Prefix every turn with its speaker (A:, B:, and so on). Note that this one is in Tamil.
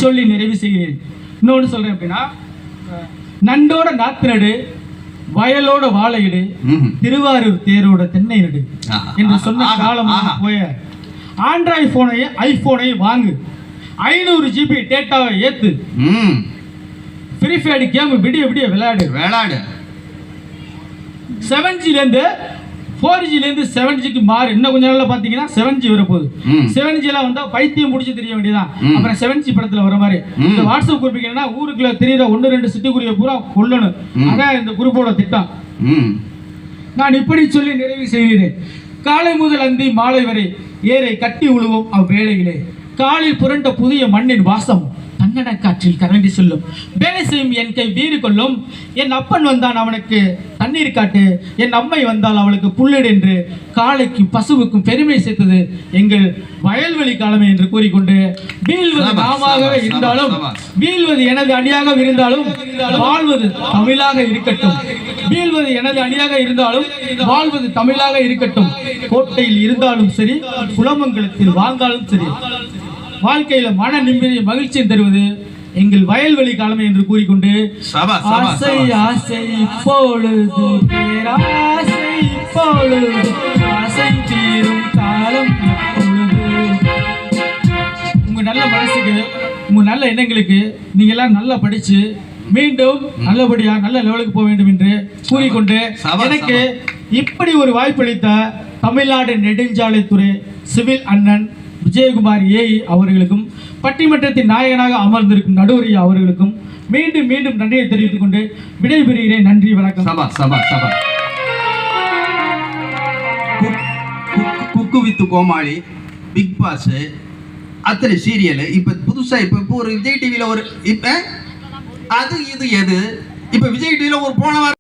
A: சொல்லி நிறைவு செய்கிறேன். இன்னொன்று சொல்றேன் அப்படின்னா, நண்டோட நாத்து நடு, வயலோட வாழையிடு, திருவாரூர் தேரோட தென்னை நடு என்று சொன்ன காலம் போய ஆண்ட்ராய்டு ஐபோனையும் வாங்கு, 500 GB டேட்டாவை ஏத்து, ஃப்ரீ ஃபயர் கேம் விடிய விடிய விளையாடு. 7Gலேருந்து 4Gலேருந்து 7Gக்கு மாறு. இன்னும் கொஞ்ச நாள்ல பாத்தீங்கன்னா 7G வரப்போகுது. 7Gலாம் வந்தா பைத்தியம் முடிச்சு தெரிய வேண்டியதான். அப்புறம் 7G படத்துல வர மாதிரி இந்த வாட்ஸ்அப் குரூப் என்னன்னா, ஊருக்குள்ள தெரியுற 1-2 சிட்டிக்குரிய பூரா கொல்லணும். அதான் இந்த குரூப்போட திட்டம். நான் இப்படி சொல்லி நிறைவு செய்கிறேன். காலை முதல் அந்தி மாலை வரை ஏரை கட்டி உழுவோம் அவ்வேளையிலே, காலில் புரண்ட புதிய மண்ணின் வாசம் கன்னட காற்றில் கரண்டி சொல்லும். வேலை செய்யும் என் கை வீறு கொள்ளும். என் அப்பன் வந்தான் அவனுக்கு தண்ணீர் காட்டு, என் அம்மை வந்தால் அவளுக்கு புல்லிடு என்று காளைக்கும் பசுவுக்கும் பெருமை சேர்த்தது எங்கள் வயல்வெளி காலமே என்று கூறிக்கொண்டு, வீழ்வது நாமாகவே இருந்தாலும், வீழ்வது எனது அணியாக இருந்தாலும் வாழ்வது தமிழாக இருக்கட்டும். வீழ்வது எனது அணியாக இருந்தாலும் வாழ்வது தமிழாக இருக்கட்டும். கோட்டையில் இருந்தாலும் சரி, குலமங்கலத்தில் வாழ்ந்தாலும் சரி, வாழ்க்கையில மன நிம்மதி மகிழ்ச்சியை தருவது எங்கள் வயல்வெளி காலமே என்று கூறிக்கொண்டு, ஆசை ஆசை இப்பொழுது பேராசை இப்பொழுது ஆசை தீரும் காலம் இப்பொழுது. உங்க நல்ல மனசுக்கு, உங்க நல்ல எண்ணங்களுக்கு நீங்க எல்லாம் நல்லா படிச்சு மீண்டும் நல்லபடியா நல்ல லெவலுக்கு போக வேண்டும் என்று கூறிக்கொண்டு, எனக்கு இப்படி ஒரு வாய்ப்பளித்த தமிழ்நாடு நெடுஞ்சாலைத்துறை சிவில் அண்ணன் விஜயகுமார் ஏஇ அவர்களுக்கும், பட்டிமன்றத்தின் நாயகனாக அமர்ந்திருக்கும் நடுவரையா அவர்களுக்கும் மீண்டும் மீண்டும் நன்றியை தெரிவித்துக் கொண்டு விடைபெறுகிறேன். நன்றி, வணக்கம்.
B: குக்கு வித்து கோமாளி, பிக் பாஸ், அத்தனை சீரியல். இப்ப புதுசா இப்ப ஒரு விஜய் டிவில ஒரு இப்ப அது இது எது இப்ப விஜய் டிவில ஒரு போன